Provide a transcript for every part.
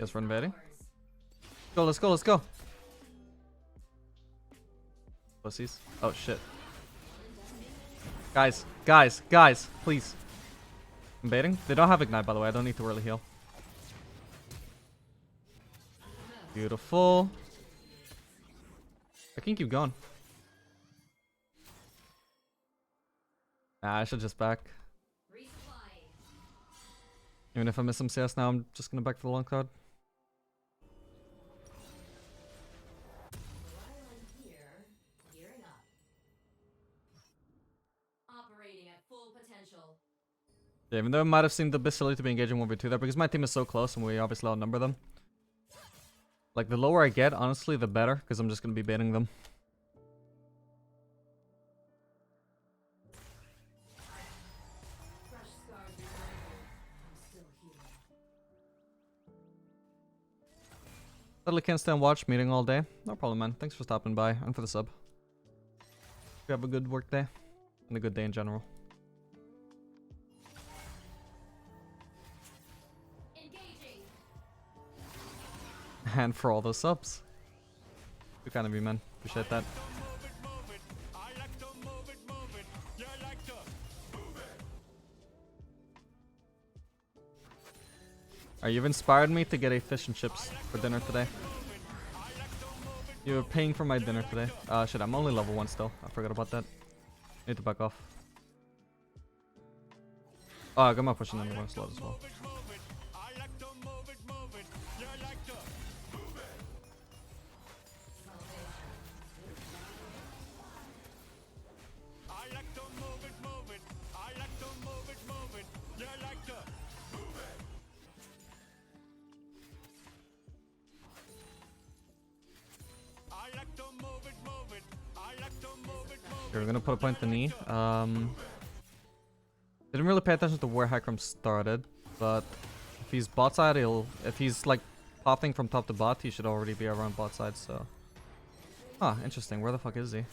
Yes, we're invading. Go, let's go, let's go. Pussies. Oh shit. Guys, guys, guys, please. Invading? They don't have ignite, by the way. I don't need to really heal. Beautiful. I can keep going. Nah, I should just back. Even if I miss some CS now, I'm just gonna back for the long card. Yeah, even though it might have seemed a bit silly to be engaging 1v2 there, because my team is so close and we obviously outnumber them. Like, the lower I get, honestly, the better, because I'm just gonna be baiting them. Totally can't stand watch meeting all day. No problem, man. Thanks for stopping by and for the sub. You have a good work day and a good day in general. Engaging. And for all those subs. You kind of you, man. Appreciate that. You've inspired me to get a fish and chips for dinner today. You're paying for my dinner today. Shit, I'm only level 1 still. I forgot about that. Need to back off. Oh, I got my pushing in the one slot as well. We're gonna put a point in the knee. Didn't really pay attention to where Hecarim started, but if he's bot side, if he's like popping from top to bot, he should already be around bot side, so. Huh, interesting. Where the fuck is he? He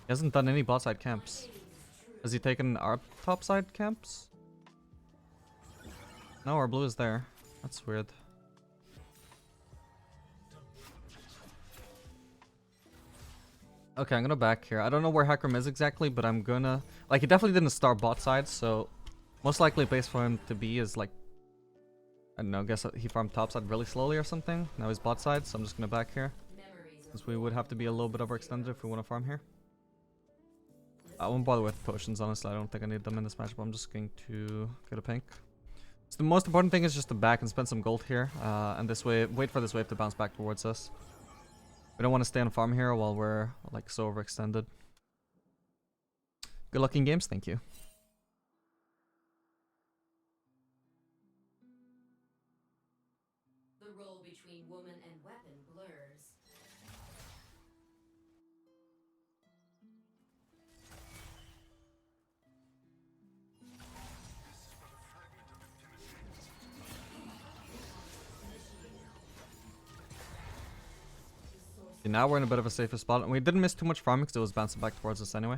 hasn't done any bot side camps. Has he taken our top side camps? No, our blue is there. That's weird. Okay, I'm gonna back here. I don't know where Hecarim is exactly, but I'm gonna... Like, he definitely didn't start bot side, so... Most likely place for him to be is like... I don't know, I guess he farmed top side really slowly or something. Now he's bot side, so I'm just gonna back here. Since we would have to be a little bit overextended if we want to farm here. I won't bother with potions, honestly. I don't think I need them in this match, but I'm just going to get a pink. So the most important thing is just to back and spend some gold here. And this way, wait for this wave to bounce back towards us. We don't want to stay on farm here while we're like so overextended. Good luck in games, thank you. The role between woman and weapon blurs. Okay, now we're in a bit of a safer spot, and we didn't miss too much farming because it was bouncing back towards us anyway.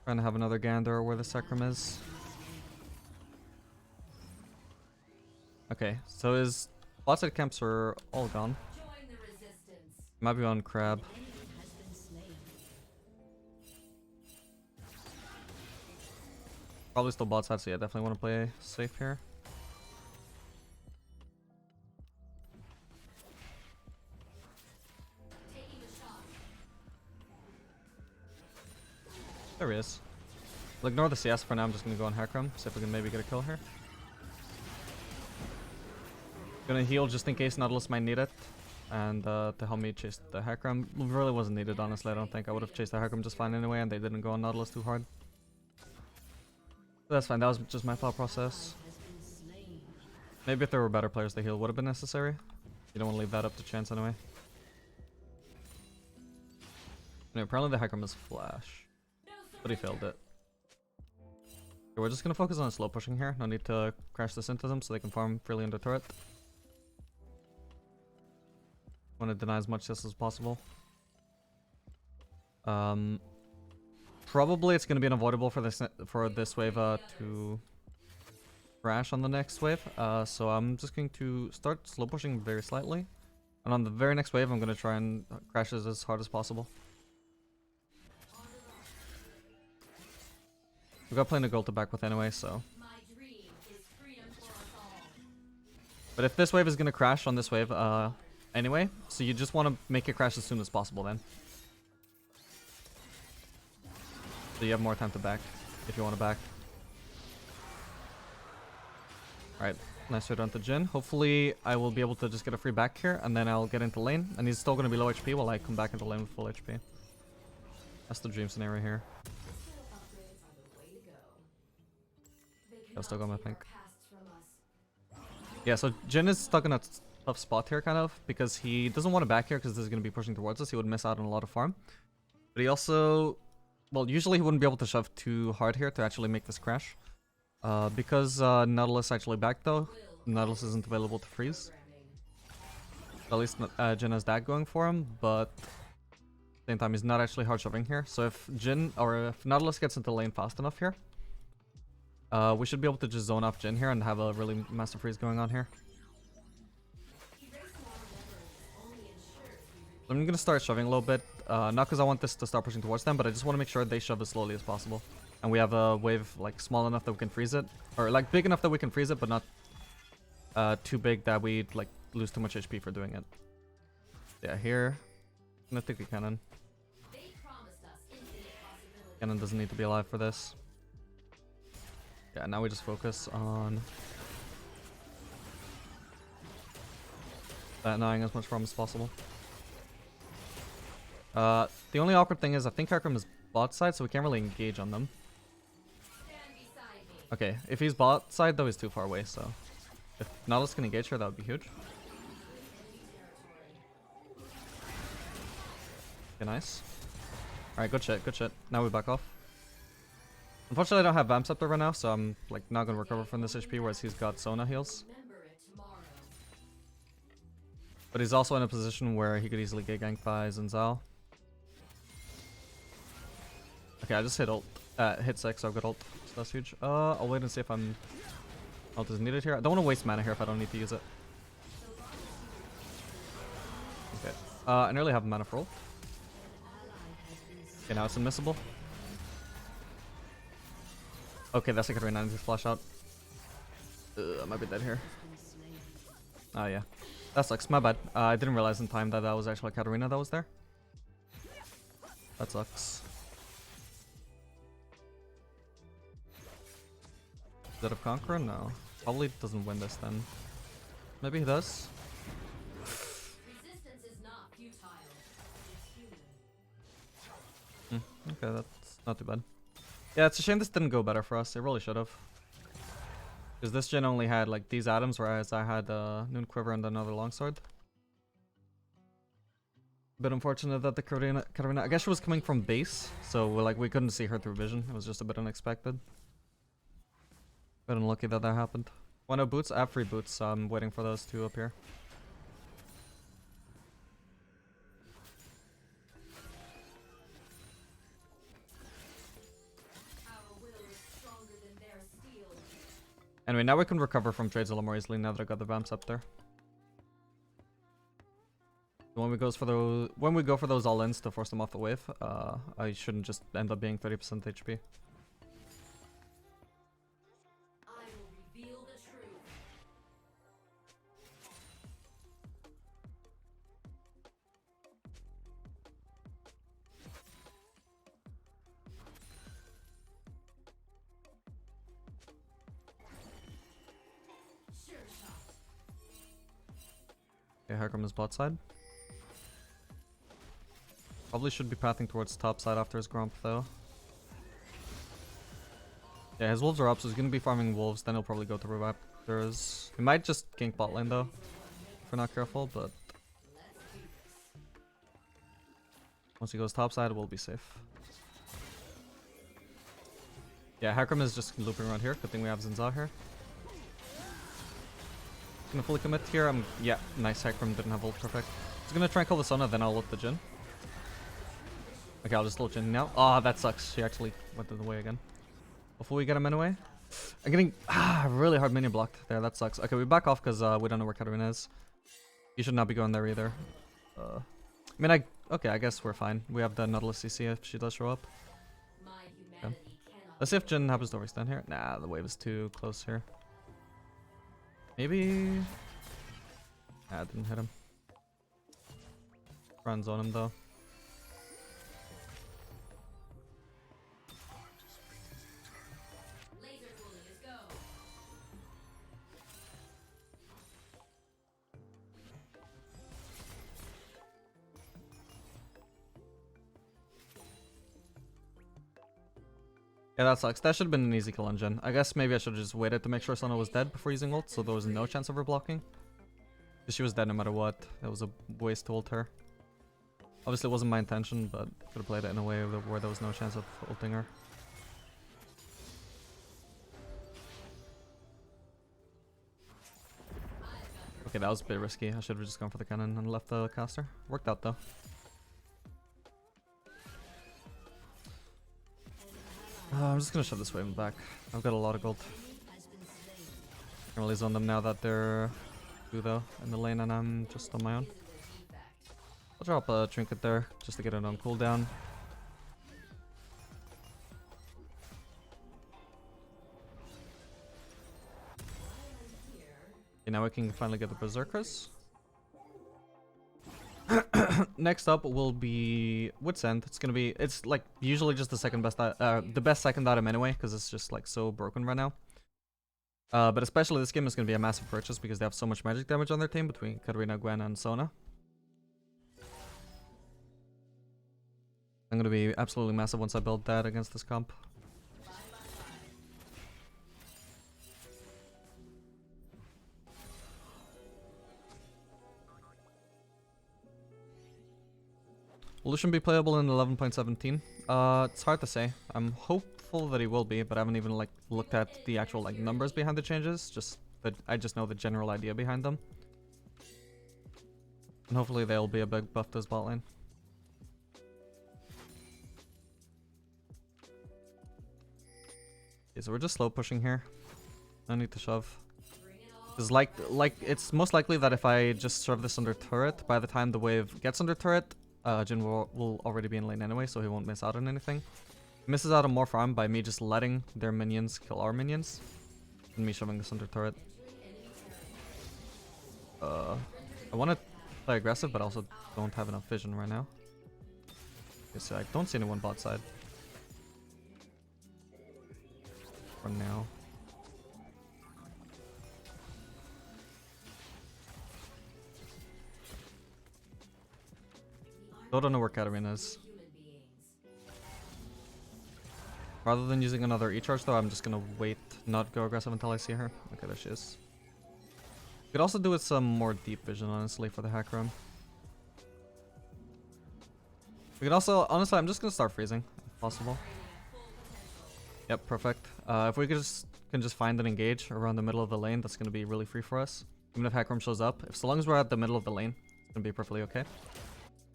Trying to have another gander where the Hecarim is. Okay, so his bot side camps are all gone. Might be on crab. Probably still bot side, so yeah, definitely want to play safe here. There he is. We'll ignore the CS for now. I'm just going to go on Hecarim. See if we can maybe get a kill here. Gonna heal just in case Nautilus might need it. And to help me chase the Hecarim. Really wasn't needed, honestly. I don't think I would have chased the Hecarim just fine anyway, and they didn't go on Nautilus too hard. But that's fine. That was just my thought process. Maybe if there were better players to heal would have been necessary. You don't want to leave that up to chance anyway. Anyway, apparently the Hecarim is flash. But he failed it. Okay, we're just gonna focus on slow pushing here. No need to crash this into them so they can farm freely under turret. Want to deny as much this as possible. Probably it's gonna be unavoidable for this wave to crash on the next wave. So I'm just going to start slow pushing very slightly. And on the very next wave, I'm going to try and crash this as hard as possible. We've got plenty of gold to back with anyway, so. But if this wave is going to crash on this wave anyway, so you just want to make it crash as soon as possible then. So you have more time to back, if you want to back. Alright, nice hit onto Jhin. Hopefully I will be able to just get a free back here, and then I'll get into lane. And he's still going to be low HP while I come back into lane with full HP. That's the dream scenario here. I'll still got my pink. Yeah, so Jhin is stuck in a tough spot here, kind of, because he doesn't want to back here because this is going to be pushing towards us. He would miss out on a lot of farm. But he also... Well, usually he wouldn't be able to shove too hard here to actually make this crash. Because Nautilus actually backed though, Nautilus isn't available to freeze. At least Jhin has that going for him, but at the same time he's not actually hard shoving here. So if Jhin, or if Nautilus gets into lane fast enough here, we should be able to just zone off Jhin here and have a really massive freeze going on here. I'm gonna start shoving a little bit, not because I want this to start pushing towards them, but I just want to make sure they shove as slowly as possible. And we have a wave like small enough that we can freeze it, or like big enough that we can freeze it, but not too big that we like lose too much HP for doing it. Yeah, here, I'm gonna take the cannon. Cannon doesn't need to be alive for this. Yeah, now we just focus on denying as much farm as possible. The only awkward thing is I think Hecarim is bot side, so we can't really engage on them. Okay, if he's bot side though, he's too far away, so if Nautilus can engage here, that would be huge. Okay, nice. Alright, good shit, good shit. Now we back off. Unfortunately, I don't have Vamp Scepter right now, so I'm like not gonna recover from this HP, whereas he's got Sona heals. But he's also in a position where he could easily get ganked by Zinzao. Okay, I just hit ult. Hit 6, so I've got ult. So that's huge. I'll wait and see if ult is needed here. I don't want to waste mana here if I don't need to use it. Okay. I nearly have mana for ult. Okay, now it's unmissable. Okay, that's a Katarina. I need to flash out. I might be dead here. Oh yeah. That sucks. My bad. I didn't realize in time that that was actually Katarina that was there. That sucks. Dead of Conqueror? No. Probably doesn't win this then. Maybe he does. Okay, that's not too bad. Yeah, it's a shame this didn't go better for us. It really should have. Because this gen only had like these items, whereas I had Noon Quiver and another Longsword. Bit unfortunate that the Katarina, I guess she was coming from base, so we couldn't see her through vision. It was just a bit unexpected. Bit unlucky that that happened. Oh no, boots? I have free boots, so I'm waiting for those two up here. Anyway, now we can recover from trades a lot more easily now that I got the Vamps up there. When we go for those all-ins to force them off the wave, I shouldn't just end up being 30% HP. Okay, Hecarim is bot side. Probably should be pathing towards top side after his Grump though. Yeah, his wolves are up, so he's gonna be farming wolves, then he'll probably go to Raptors. He might just gank bot lane though, if we're not careful, but once he goes top side, we'll be safe. Yeah, Hecarim is just looping around here. Good thing we have Zinzao here. Gonna fully commit here. Yeah, nice. Hecarim didn't have ult. Perfect. He's gonna try and kill the Sona, then I'll ult the Jhin. Okay, I'll just ult Jhin now. Ah, that sucks. She actually went the way again. Hopefully we get him anyway. I'm getting really hard minion blocked there. That sucks. Okay, we back off because we don't know where Katarina is. You should not be going there either. I mean, okay, I guess we're fine. We have the Nautilus CC if she does show up. My Okay. humanity cannot Let's see if Jin happens to overstand here. Nah, the wave is too close here. Maybe... Ah, didn't hit him. Runs on him though. laser pulling is go. Yeah, that sucks. That should have been an easy kill on Jin. I guess maybe I should have just waited to make sure Sona was dead before using ult, so there was no chance of her blocking. Because she was dead no matter what. It was a waste to ult her. Obviously it wasn't my intention, but could have played it in a way where there was no chance of ulting her. Okay, that was a bit risky. I should have just gone for the cannon and left the caster. Worked out though. I'm just gonna shove this wave in the back. I've got a lot of gold. Can release on them now that they're two though in the lane and I'm just on my own. I'll drop a trinket there just to get it on cooldown. Okay, now we can finally get the berserkers. Next up will be Wit's End. It's like usually just the second best, the best second item anyway, because it's just like so broken right now. But especially this game is gonna be a massive purchase because they have so much magic damage on their team between Katarina, Gwen, and Sona. I'm gonna be absolutely massive once I build that against this comp. Will Lucian be playable in 11.17? It's hard to say. I'm hopeful that he will be, but I haven't even like looked at the actual like numbers behind the changes. I just know the general idea behind them. And hopefully they'll be a big buff to his bot lane. Okay, so we're just slow pushing here. No need to shove. Because like it's most likely that if I just serve this under turret, by the time the wave gets under turret, Jin will already be in lane anyway, so he won't miss out on anything. He misses out on more farm by me just letting their minions kill our minions. And me shoving this under turret. I want to play aggressive, but also don't have enough vision right now. Okay, so I don't see anyone bot side. For now. Still don't know where Katarina is. Rather than using another E-charge though, I'm just gonna wait, not go aggressive until I see her. Okay, there she is. Could also do with some more deep vision, honestly, for the hack room. We could also, honestly, I'm just gonna start freezing, if possible. Yep, perfect. If we can just find and engage around the middle of the lane, that's gonna be really free for us. Even if hack room shows up, so long as we're at the middle of the lane, it's gonna be perfectly okay.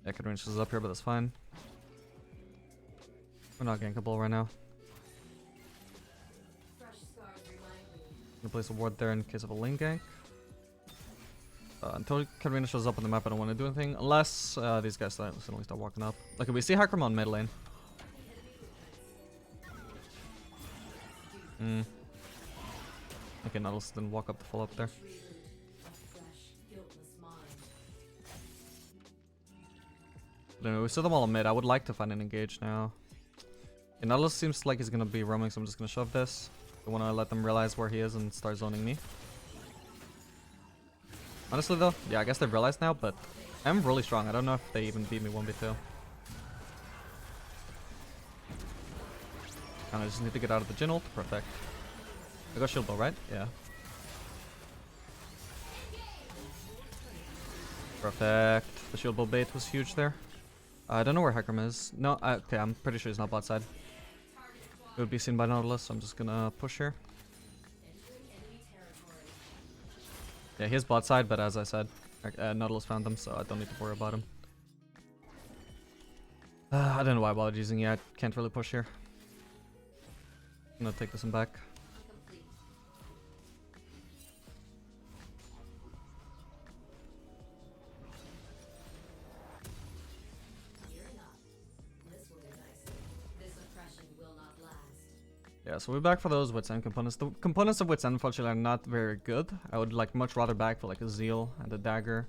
Yeah, Katarina shows up here, but that's fine. We're not gankable right now. Gonna place a ward there in case of a lane gank. Until Katarina shows up on the map, I don't want to do anything. Unless these guys suddenly start walking up. Like, we see Hackram on mid lane. Okay, Nautilus didn't walk up the full up there. But anyway, we see them all on mid. I would like to find an engage now. Okay, Nautilus seems like he's gonna be roaming, so I'm just gonna shove this. I want to let them realize where he is and start zoning me. Honestly though, yeah, I guess they've realized now, but I'm really strong. I don't know if they even beat me 1v2. And I just need to get out of the Jin ult. Perfect. I got shield bow, right? Yeah. Perfect. The shield bow bait was huge there. I don't know where Hecarim is. No, okay, I'm pretty sure he's not bot side. It would be seen by Nautilus, so I'm just gonna push here. Yeah, he is bot side, but as I said, Nautilus found him, so I don't need to worry about him. I don't know why I bothered using it. I can't really push here. I'm gonna take this one back. Yeah, so we're back for those Wits End components. The components of Wits End, unfortunately, are not very good. I would like much rather back for like a Zeal and a Dagger.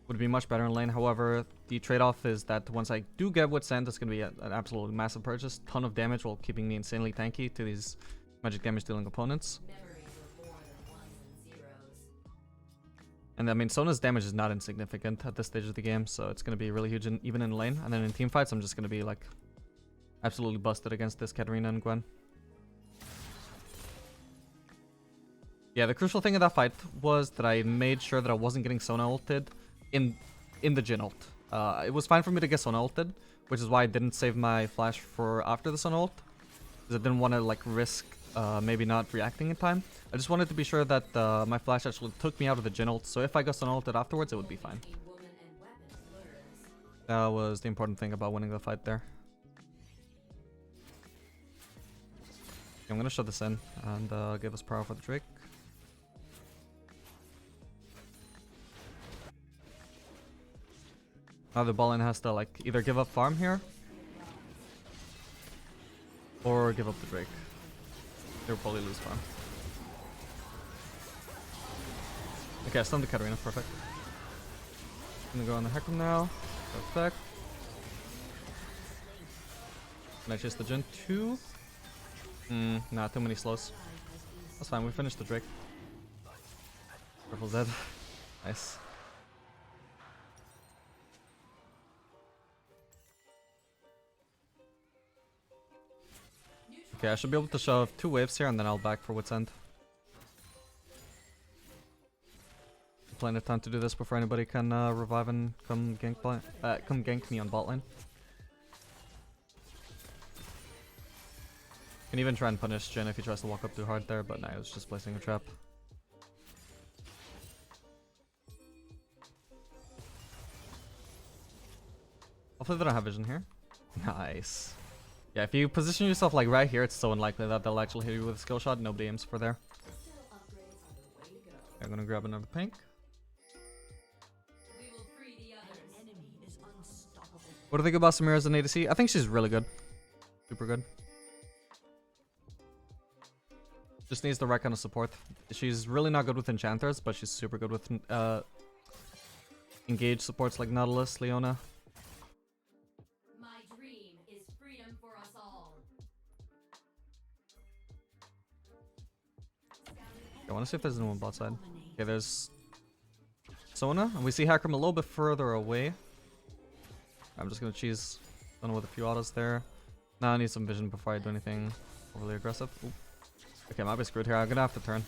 Would be much better in lane. However, the trade-off is that once I do get Wits End, it's going to be an absolutely massive purchase. Ton of damage while keeping me insanely tanky to these magic damage dealing opponents. And I mean, Sona's damage is not insignificant at this stage of the game, so it's going to be really huge even in lane. And then in team fights, I'm just going to be like absolutely busted against this Katarina and Gwen. Yeah, the crucial thing in that fight was that I made sure that I wasn't getting Sona ulted in the Jhin ult. It was fine for me to get Sona ulted, which is why I didn't save my flash for after the Sona ult, because I didn't want to like risk maybe not reacting in time. I just wanted to be sure that my flash actually took me out of the Jhin ult, so if I got Sona ulted afterwards, it would be fine. That was the important thing about winning the fight there. Okay, I'm gonna shut this in and give us power for the Drake. Now the ball lane has to like either give up farm here or give up the Drake. They'll probably lose farm. Okay, I stunned the Katarina, perfect. Gonna go on the Hecarim now. Perfect. Can I chase the Jhin too? Nah, too many slows. That's fine, we finished the Drake. Purple's dead. Nice. Okay, I should be able to shove 2 waves here and then I'll back for Wits End. Plenty of time to do this before anybody can revive and come gank me on bot lane. Can even try and punish Jhin if he tries to walk up too hard there, but nah, he was just placing a trap. Hopefully they don't have vision here. Nice. Yeah, if you position yourself like right here, it's so unlikely that they'll actually hit you with a skill shot. Nobody aims for there. Okay, I'm gonna grab another pink. What do you think about Samira as an ADC? I think she's really good. Super good. Just needs the right kind of support. She's really not good with enchanters, but she's super good with engaged supports like Nautilus, Leona. I want to see if there's anyone bot side. Okay, there's Sona, and we see Hecarim a little bit further away. I'm just gonna cheese Sona with a few autos there. Now I need some vision before I do anything overly aggressive. Ooh. Okay, I might be screwed here. I'm gonna have to turn.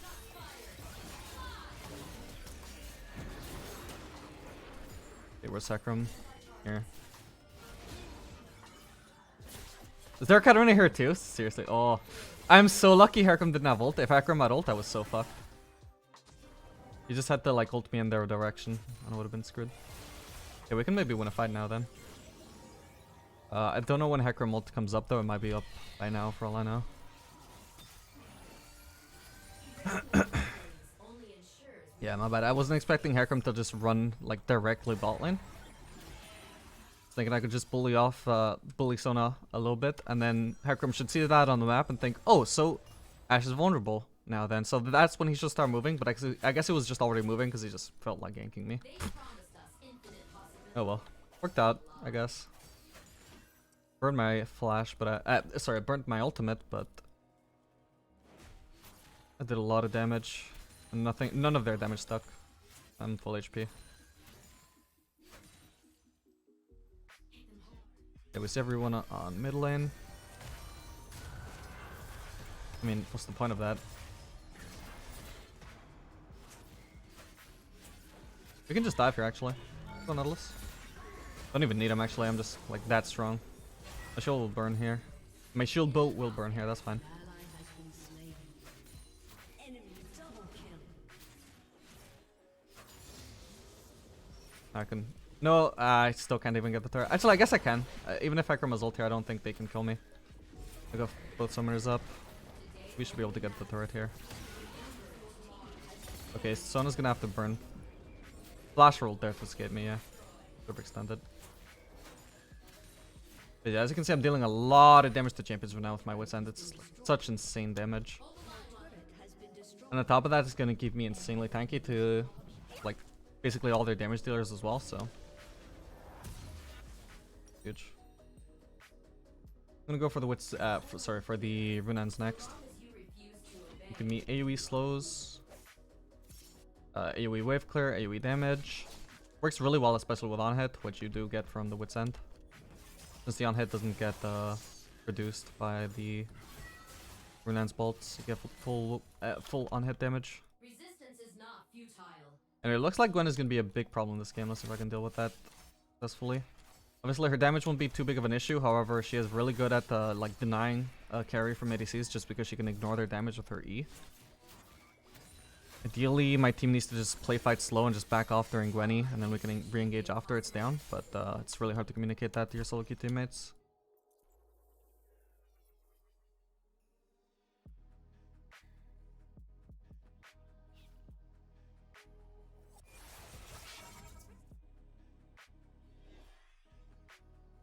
Okay, where's Hecarim? Here. Is there a Katarina here too? Seriously, oh. I'm so lucky Hecarim didn't have ult. If Hecarim had ult, I was so fucked. You just had to like ult me in their direction and I would have been screwed. Okay, we can maybe win a fight now then. I don't know when Hecarim ult comes up though. It might be up by now for all I know. Yeah, my bad. I wasn't expecting Hecarim to just run like directly bot lane. Thinking I could just bully off, bully Sona a little bit, and then Hecarim should see that on the map and think, oh, so Ashe is vulnerable now then. So that's when he should start moving, but I guess he was just already moving because he just felt like ganking me. Oh well. Worked out, I guess. Burned my flash, but sorry, I burnt my ultimate, but I did a lot of damage. And none of their damage stuck. I'm full HP. Yeah, we see everyone on mid lane. I mean, what's the point of that? We can just dive here, actually. Go Nautilus. Don't even need him, actually. I'm just, like, that strong. My shield will burn here. My shield bolt will burn here, that's fine. I can... No, I still can't even get the turret. Actually, I guess I can. Even if Hecarim has ult here, I don't think they can kill me. I got both summoners up. We should be able to get the turret here. Okay, Sona's gonna have to burn. Flash rolled there to escape me, yeah. Super extended. But yeah, as you can see, I'm dealing a lot of damage to champions right now with my Wit's End. It's such insane damage. And on top of that, it's gonna keep me insanely tanky to, like, basically all their damage dealers as well, so. Huge. I'm gonna go for the Wits, for the Runaan's next. Give me AoE slows, AoE wave clear, AoE damage. Works really well, especially with on hit, which you do get from the Wit's End. Since the on hit doesn't get reduced by the Runaan's bolts, you get full on hit damage. Resistance is not futile. And it looks like Gwen is gonna be a big problem in this game. Let's see if I can deal with that successfully. Obviously, her damage won't be too big of an issue. However, she is really good at like denying carry from ADCs just because she can ignore their damage with her E. Ideally, my team needs to just play fight slow and just back off during Gwenny, and then we can re-engage after it's down. But it's really hard to communicate that to your solo queue teammates.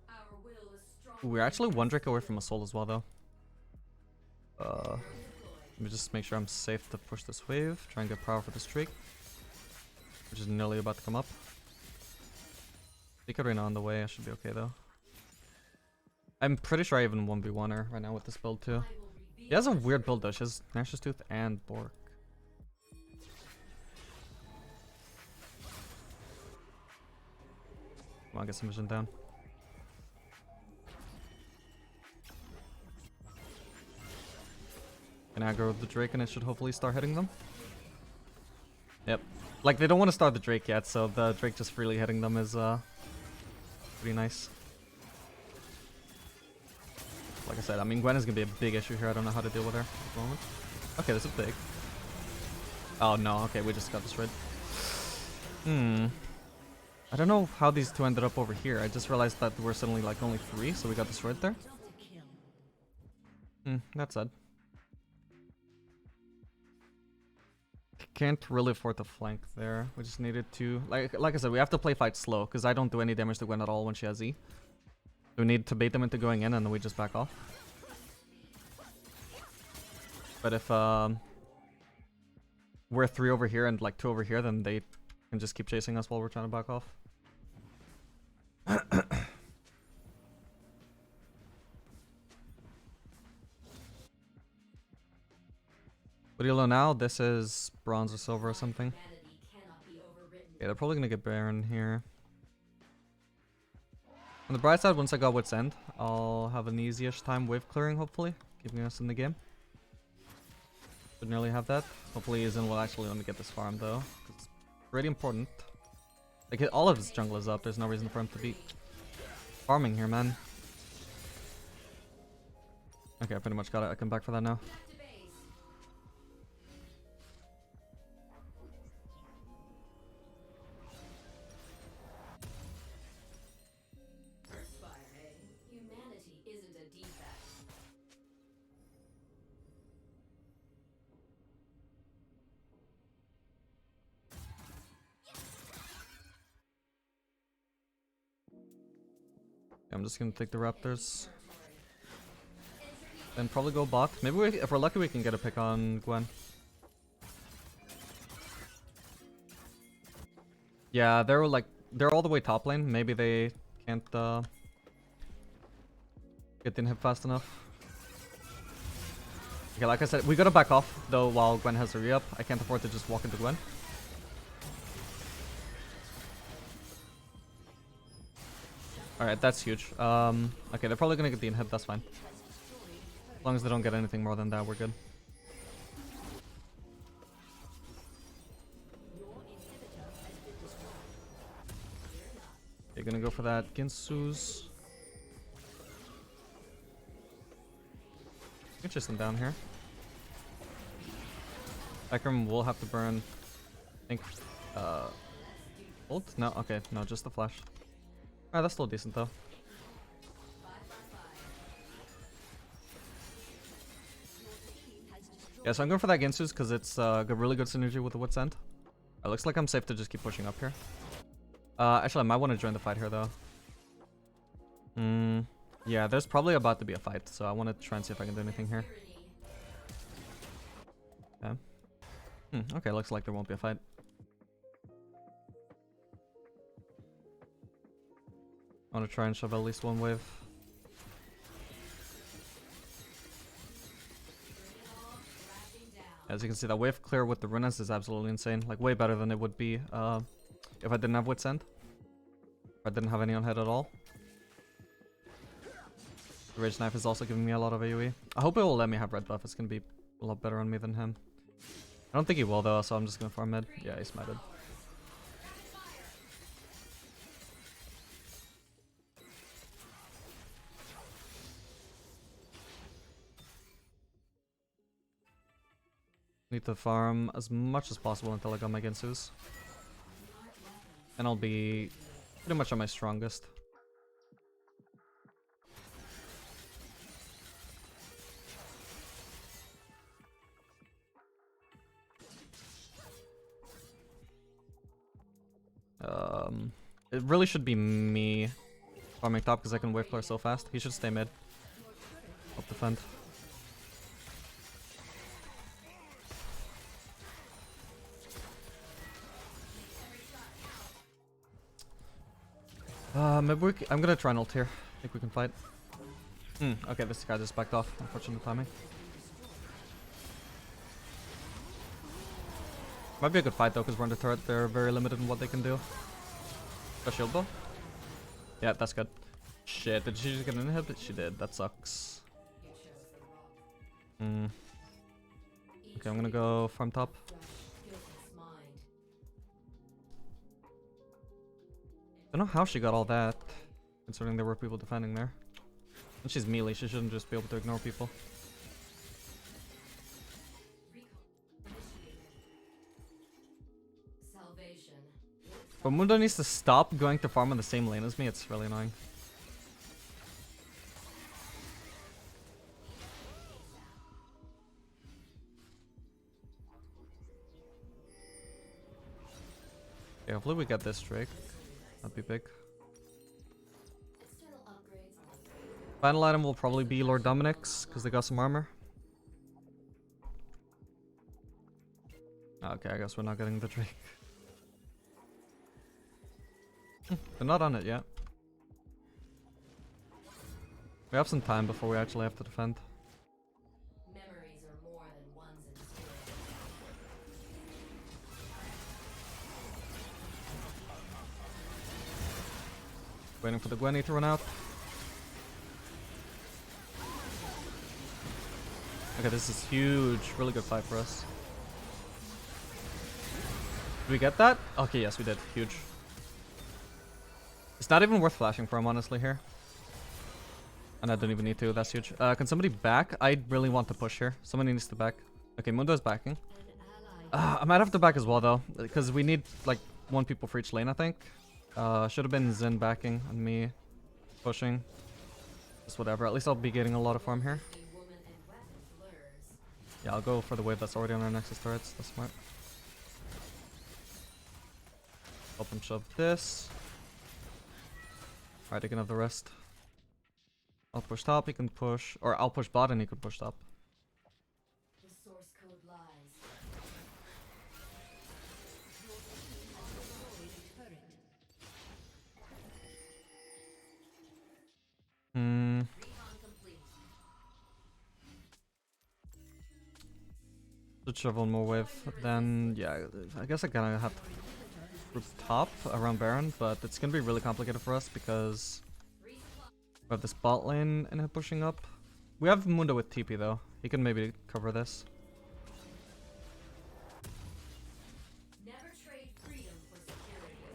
Our will is strong. We're actually one Drake away from a soul as well, though. Let me just make sure I'm safe to push this wave. Try and get power for this Drake, which is nearly about to come up. Arena on the way. I should be okay though. I'm pretty sure I even 1v1 her right now with this build too. He has a weird build though. She has Nash's Tooth and Bork. Come on, get some vision down. Can aggro the Drake and it should hopefully start hitting them. Yep. Like, they don't want to start the Drake yet, so the Drake just freely hitting them is pretty nice. Like I said, I mean, Gwen is going to be a big issue here. I don't know how to deal with her at the moment. Okay, this is big. Oh no, okay, we just got destroyed. I don't know how these two ended up over here. I just realized that we're suddenly like only 3, so we got destroyed there. That's sad. Can't really afford to flank there. We just needed to, like I said, we have to play fight slow because I don't do any damage to Gwen at all when she has E. We need to bait them into going in and then we just back off. But if we're 3 over here and like 2 over here, then they can just keep chasing us while we're trying to back off. What do you know now? This is bronze or silver or something. Yeah, they're probably gonna get Baron here. On the bright side, once I got Wit's End, I'll have an easy-ish time wave clearing, hopefully, keeping us in the game. Should nearly have that. Hopefully, Zen will actually let me get this farm though. It's pretty important. Like, all of his jungle is up. There's no reason for him to be farming here, man. Okay, I pretty much got it. I come back for that now. I'm just gonna take the Raptors. Then probably go bot. Maybe if we're lucky we can get a pick on Gwen. Yeah, they're all the way top lane. Maybe they can't get the inhib fast enough. Okay, like I said, we gotta back off though while Gwen has her re-up. I can't afford to just walk into Gwen. Alright, that's huge. Okay, they're probably gonna get the inhib, that's fine. As long as they don't get anything more than that, we're good. You're gonna go for that Ginsu's. You can chase them down here. Ekram will have to burn, I think, ult? No, okay, no, just the flash. Alright, that's still decent though. Yeah, so I'm going for that Ginsu's because it's got really good synergy with the Wit's End. It looks like I'm safe to just keep pushing up here. Actually, I might want to join the fight here though. Yeah, there's probably about to be a fight, so I want to try and see if I can do anything here. Okay. Okay, looks like there won't be a fight. I want to try and shove at least one wave. As you can see, that wave clear with the runas is absolutely insane. Like, way better than it would be if I didn't have Wit's End. If I didn't have any on head at all. The Rage Knife is also giving me a lot of AoE. I hope it will let me have red buff. It's going to be a lot better on me than him. I don't think he will though, so I'm just going to farm mid. Yeah, he's smited. Need to farm as much as possible until I got my Gensus. And I'll be pretty much on my strongest. It really should be me farming top because I can wave clear so fast. He should stay mid. Help defend. Maybe I'm gonna try and ult here. I think we can fight. Okay, this guy just backed off. Unfortunate timing. Might be a good fight though, because we're on the turret. They're very limited in what they can do. A shield bow? Yeah, that's good. Shit, did she just get an inhib? She did. That sucks. Okay, I'm gonna go farm top. Don't know how she got all that, considering there were people defending there. And she's melee, she shouldn't just be able to ignore people. But Mundo needs to stop going to farm on the same lane as me, it's really annoying. Okay, hopefully we get this Drake. That'd be big. Final item will probably be Lord Dominic's, because they got some armor. Okay, I guess we're not getting the Drake. They're not on it yet. We have some time before we actually have to defend. Memories are more than ones in spirit. Waiting for the Gwenny to run out. Okay, this is huge. Really good fight for us. Did we get that? Okay, yes, we did. Huge. It's not even worth flashing for him, honestly, here. And I don't even need to. That's huge. Can somebody back? I really want to push here. Somebody needs to back. Okay, Mundo is backing. I might have to back as well, though. Because we need, like, 1 people for each lane, I think. Should have been Zen backing and me pushing. Just whatever. At least I'll be getting a lot of farm here. Yeah, I'll go for the wave that's already on our Nexus turrets. That's smart. Help him shove this. Alright, he can have the rest. I'll push top, he can push... Or I'll push bot and he can push top. The source code lies. Recon complete. Should shove one more wave. Then, yeah, I guess I kinda have to group top around Baron, but it's gonna be really complicated for us because we have this bot lane and him pushing up. We have Mundo with TP though. He can maybe cover this. Never trade freedom for security.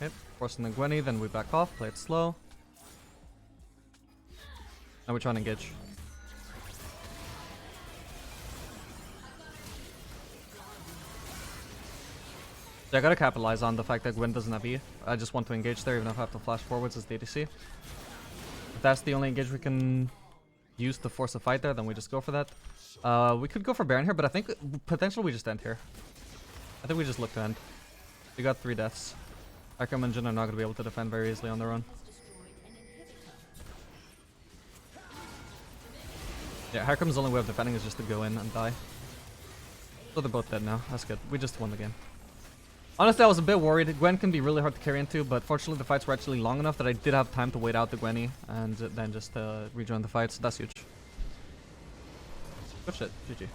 Okay, forcing the Gwenny, then we back off, play it slow. Now we're trying to engage. Yeah, I gotta capitalize on the fact that Gwen doesn't have E. I just want to engage there, even if I have to flash forwards as the ADC. If that's the only engage we can use to force a fight there, then we just go for that. We could go for Baron here, but I think potentially we just end here. I think we just look to end. We got 3 deaths. Akram and Jhin are not going to be able to defend very easily on their own. Yeah, Hakram's only way of defending is just to go in and die. So they're both dead now. That's good. We just won the game. Honestly, I was a bit worried. Gwen can be really hard to carry into, but fortunately the fights were actually long enough that I did have time to wait out the Gwenny and then just rejoin the fight, so that's huge. Good shit. GG.